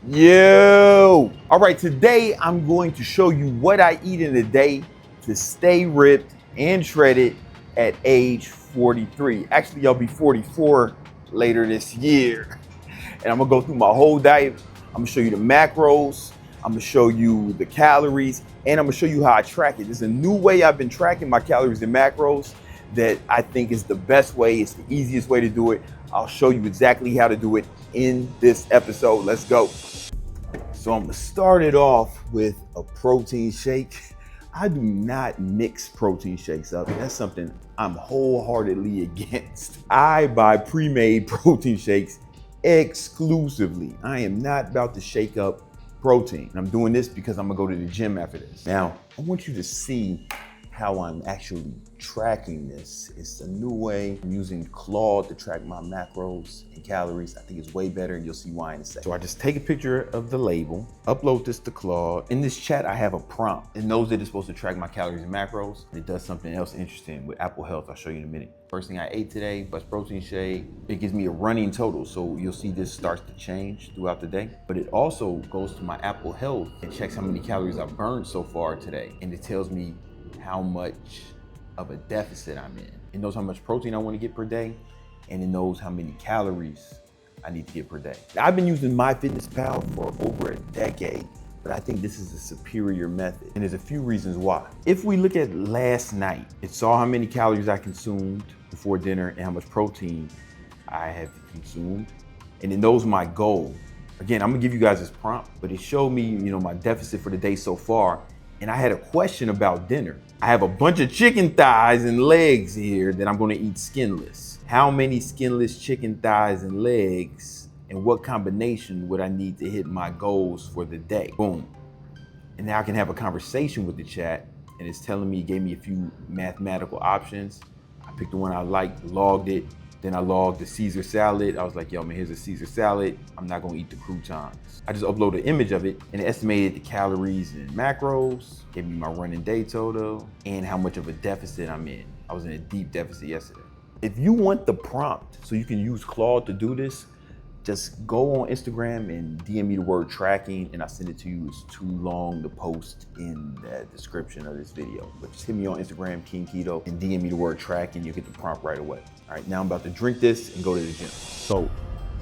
Yo! All right, today I'm going to show you what I eat in a day to stay ripped and shredded at age 43. Actually, I'll be 44 later this year. And I'm gonna go through my whole diet. I'm gonna show you the macros, I'm gonna show you the calories, and I'm gonna show you how I track it. There's a new way I've been tracking my calories and macros that I think is the best way. It's the easiest way to do it. I'll show you exactly how to do it in this episode. Let's go. So I'm gonna start it off with a protein shake. I do not mix protein shakes up. That's something I'm wholeheartedly against. I buy pre-made protein shakes exclusively. I am not about to shake up protein. I'm doing this because I'm gonna go to the gym after this. Now, I want you to see how I'm actually tracking this. It's a new way. I'm using Claude to track my macros and calories. I think it's way better, and you'll see why in a second. So I just take a picture of the label, upload this to Claude. In this chat, I have a prompt. It knows that it's supposed to track my calories and macros. It does something else interesting with Apple Health. I'll show you in a minute. First thing I ate today was protein shake. It gives me a running total, so you'll see this starts to change throughout the day. But it also goes to my Apple Health and checks how many calories I've burned so far today. And it tells me how much of a deficit I'm in. It knows how much protein I want to get per day, and it knows how many calories I need to get per day. I've been using MyFitnessPal for over a decade, but I think this is a superior method, and there's a few reasons why. If we look at last night, it saw how many calories I consumed before dinner and how much protein I have consumed, and it knows my goal. Again, I'm gonna give you guys this prompt, but it showed me, my deficit for the day so far. And I had a question about dinner. I have a bunch of chicken thighs and legs here that I'm gonna eat skinless. How many skinless chicken thighs and legs, and what combination would I need to hit my goals for the day? Boom. And now I can have a conversation with the chat, and it's telling me, it gave me a few mathematical options. I picked the one I liked, logged it. Then I logged the Caesar salad. I was like, yo, man, here's a Caesar salad. I'm not gonna eat the croutons. I just uploaded an image of it, and it estimated the calories and macros, gave me my running day total, and how much of a deficit I'm in. I was in a deep deficit yesterday. If you want the prompt so you can use Claude to do this, just go on Instagram and DM me the word tracking, and I'll send it to you. It's too long to post in the description of this video. But just hit me on Instagram, King Keto, and DM me the word tracking. You'll get the prompt right away. All right, now I'm about to drink this and go to the gym. So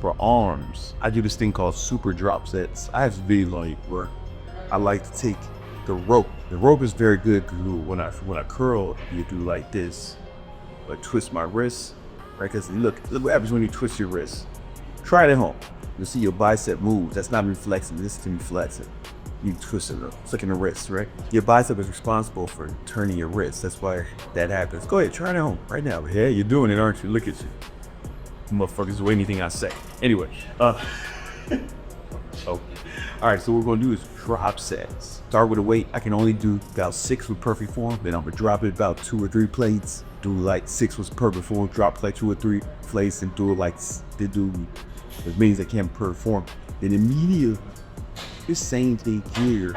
for arms, I do this thing called super drop sets. I have to be like where I like to take the rope. The rope is very good because when I curl, you do like this, like twist my wrist, right? Because look what happens when you twist your wrist. Try it at home. You'll see your bicep moves. That's not me flexing. This is me flexing. You twist it, flicking the wrist, right? Your bicep is responsible for turning your wrist. That's why that happens. Go ahead, try it at home right now. Yeah, you're doing it, aren't you? Look at you. Motherfuckers do anything I say. Anyway, all right, so what we're gonna do is drop sets. Start with a weight. I can only do about 6 with perfect form. Then I'm gonna drop it about 2 or 3 plates. Do like 6 with perfect form, drop like 2 or 3 plates, and do it like they do as many as I can per form. Then immediately, this same thing here.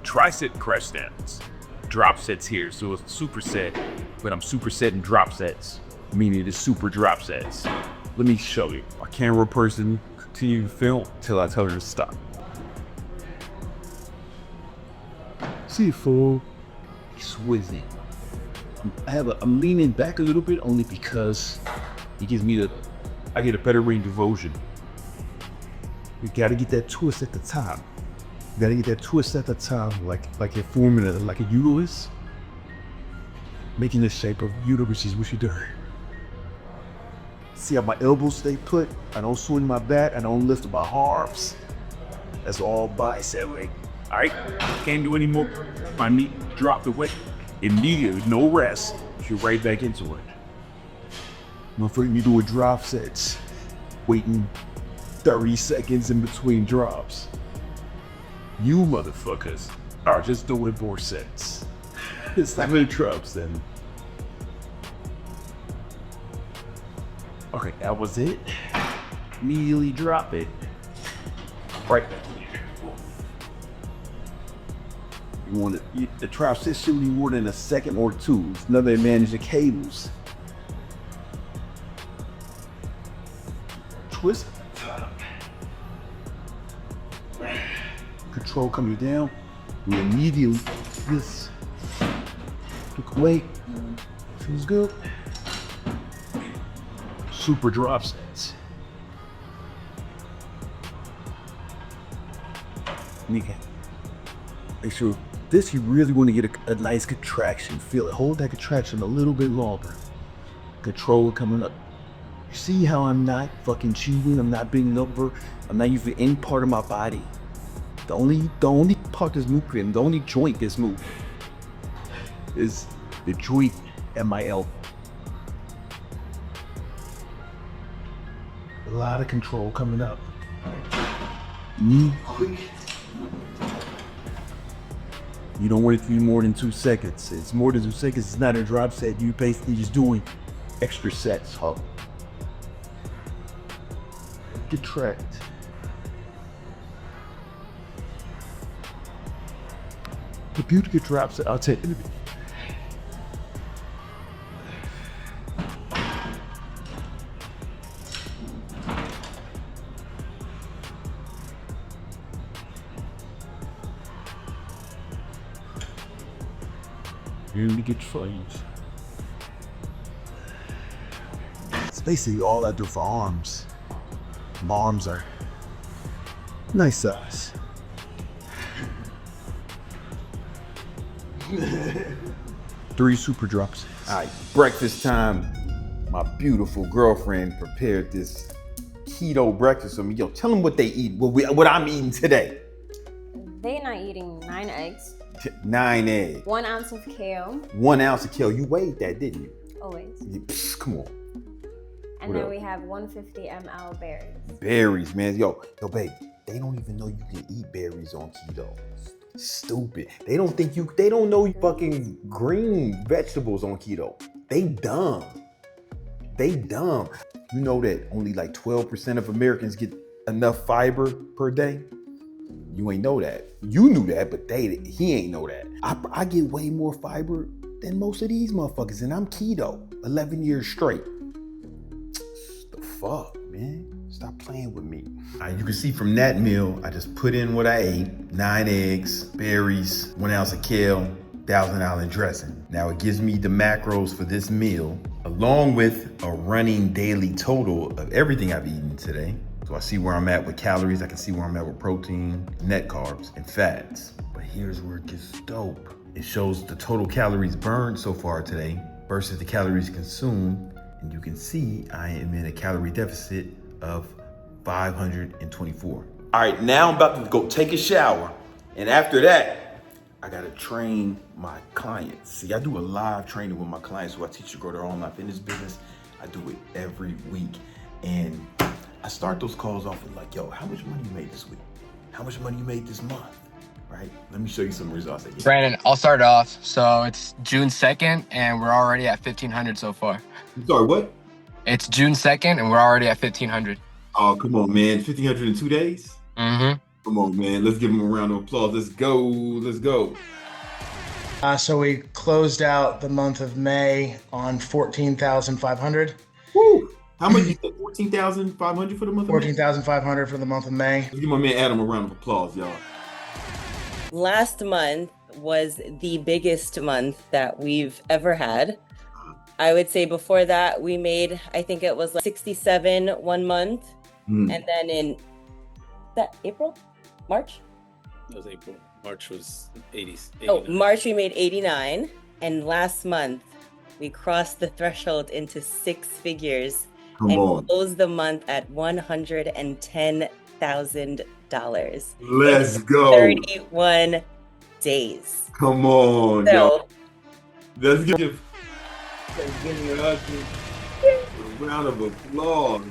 Tricep crush downs. Drop sets here, so it's a superset, but I'm supersetting drop sets, meaning it's super drop sets. Let me show you. Our camera person continue to film till I tell her to stop. See, fool, it's whizzing. I'm leaning back a little bit only because it gives me I get a better range of motion. You gotta get that twist at the top. You gotta get that twist at the top, like you're forming like a uterus, making the shape of uterus is what you're doing. See how my elbows stay put? I don't swing my back. I don't lift my arms. That's all bicep weight. All right, can't do any more. My knee, drop the weight. Immediately, no rest. You're right back into it. Motherfucker, you doing drop sets, waiting 30 seconds in between drops. You motherfuckers are just doing more sets. It's not many drops then. Okay, that was it. Immediately drop it. Right back here. You want the trap set should be more than a second or 2. It's another advantage of cables. Twist. control coming down, we immediately this took away. Feels good. Super drop sets. Make sure this, you really want to get a nice contraction. Feel it. Hold that contraction a little bit longer. Control coming up. You see how I'm not fucking chewing? I'm not bending over. I'm not using any part of my body. The only part that's moving, the only joint that's moving is the joint at my elbow. A lot of control coming up. Knee quick. You don't want it to be more than 2 seconds. It's more than 2 seconds. It's not a drop set. You basically just doing extra sets. Huh? Contract. The beauty of drop set, I'll take it. Really get flames. It's basically all I do for arms. My arms are nice size. 3 super drops. All right, breakfast time. My beautiful girlfriend prepared this keto breakfast for me. Yo, tell them what they eat, what I'm eating today. They're not eating 9 eggs. 9 eggs. 1 ounce of kale. 1 ounce of kale. You weighed that, didn't you? Always. Come on. And What then up? we have 150 ml berries. Berries, man. Yo, babe, they don't even know you can eat berries on keto. Stupid. They don't know fucking green vegetables on keto. They dumb. You know that only like 12% of Americans get enough fiber per day? You ain't know that. You knew that, but he ain't know that. I get way more fiber than most of these motherfuckers, and I'm keto 11 years straight. The fuck, man? Stop playing with me. All right, you can see from that meal, I just put in what I ate: 9 eggs, berries, 1 ounce of kale, Thousand Island dressing. Now it gives me the macros for this meal, along with a running daily total of everything I've eaten today. So I see where I'm at with calories, I can see where I'm at with protein, net carbs, and fats. But here's where it gets dope. It shows the total calories burned so far today versus the calories consumed. And you can see I am in a calorie deficit of 524. All right, now I'm about to go take a shower. And after that, I gotta train my clients. See, I do a live training with my clients who I teach to grow their online fitness business. I do it every week. And I start those calls off with like, yo, how much money you made this week? How much money you made this month? Right? Let me show you some results. Brandon, I'll start off. So it's June 2nd and we're already at 1,500 so far. I'm sorry, what? It's June 2nd and we're already at 1,500. Oh, come on, man. 1,500 in 2 days? Mm-hmm. Come on, man. Let's give him a round of applause. Let's go. Let's go. So we closed out the month of May on 14,500. Woo! How much you said? 14,500 for the month of May? 14,500 for the month of May. Let's give my man Adam a round of applause, y'all. Last month was the biggest month that we've ever had. I would say before that we made, I think it was like 67 one month. And then in April? March? That was April. March was 80. Oh, March we made 89. And last month we crossed the threshold into 6 figures and closed the month at $110,000. Let's go. 31 days. Come on, So, y'all. Let's give us a round of applause.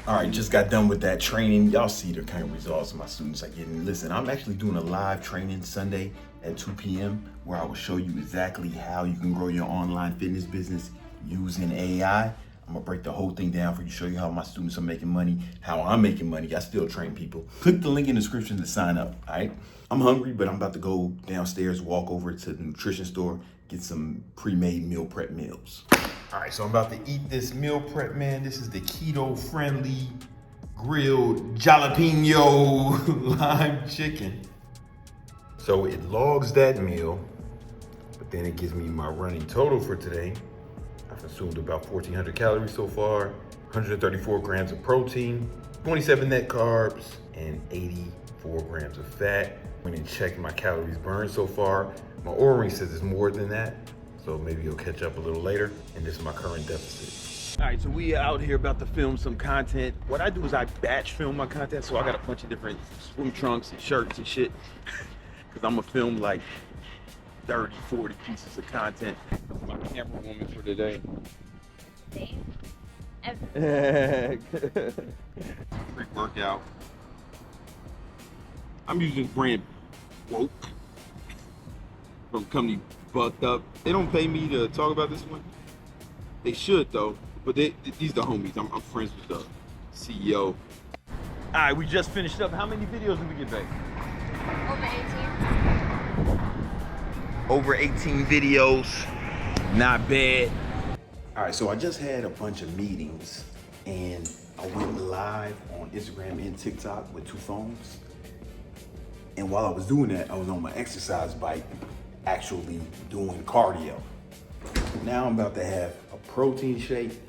All right, just got done with that training. Y'all see the kind of results my students are getting. Listen, I'm actually doing a live training Sunday at 2 p.m. where I will show you exactly how you can grow your online fitness business using AI. I'm gonna break the whole thing down for you, show you how my students are making money, how I'm making money. I still train people. Click the link in the description to sign up, all right? I'm hungry, but I'm about to go downstairs, walk over to the nutrition store, get some pre-made meal prep meals. All right, so I'm about to eat this meal prep, man. This is the keto-friendly grilled jalapeno lime chicken. So it logs that meal, but then it gives me my running total for today. I've consumed about 1,400 calories so far, 134 grams of protein, 27 net carbs, and 84 grams of fat. Went and checked my calories burned so far. My Oura ring says it's more than that, so maybe it'll catch up a little later, and this is my current deficit. All right, so we out here about to film some content. What I do is I batch film my content, so I got a bunch of different swim trunks and shirts and shit, because I'm gonna film like 30, 40 pieces of content. My camera woman for today. Pre-workout. I'm using brand Woke from company Bucked Up. They don't pay me to talk about this one. They should though, but these are the homies. I'm friends with the CEO. All right, we just finished up. How many videos did we get back? Over 18. Over 18 videos, not bad. All right, so I just had a bunch of meetings and I went live on Instagram and TikTok with 2 phones. And while I was doing that, I was on my exercise bike, actually doing cardio. Now I'm about to have a protein shake,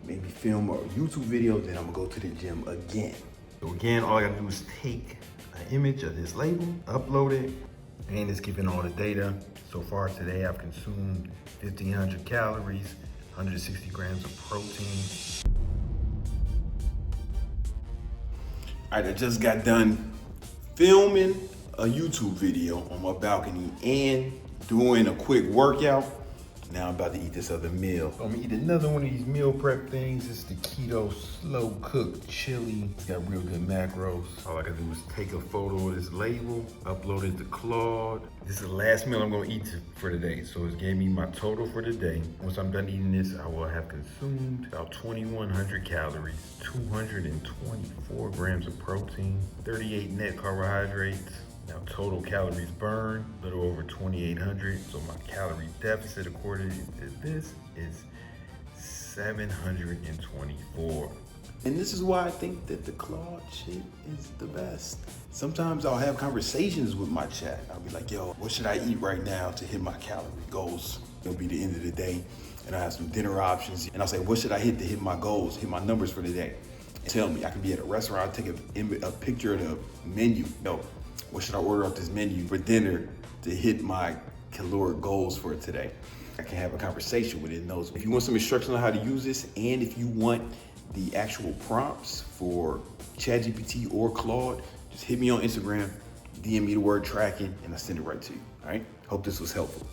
maybe film a YouTube video, then I'm gonna go to the gym again. So again, all I gotta do is take an image of this label, upload it, and it's giving all the data. So far today, I've consumed 1,500 calories, 160 grams of protein. All right, I just got done filming a YouTube video on my balcony and doing a quick workout. Now I'm about to eat this other meal. So I'm gonna eat another one of these meal prep things. It's the Keto slow cooked chili. It's got real good macros. All I gotta do is take a photo of this label, upload it to Claude. This is the last meal I'm gonna eat for today. So it's gave me my total for the day. Once I'm done eating this, I will have consumed about 2,100 calories, 224 grams of protein, 38 net carbohydrates. Now total calories burned, a little over 2,800. So my calorie deficit according to this is 724. And this is why I think that the Claude shit is the best. Sometimes I'll have conversations with my chat. I'll be like, yo, what should I eat right now to hit my calorie goals? It'll be the end of the day and I have some dinner options. And I'll say, what should I hit to hit my goals, hit my numbers for the day? And tell me, I can be at a restaurant, I'll take a picture of the menu. Yo, what should I order off this menu for dinner to hit my caloric goals for today? I can have a conversation with it and knows. If you want some instruction on how to use this, and if you want the actual prompts for ChatGPT or Claude, just hit me on Instagram, DM me the word tracking, and I'll send it right to you, all right? Hope this was helpful.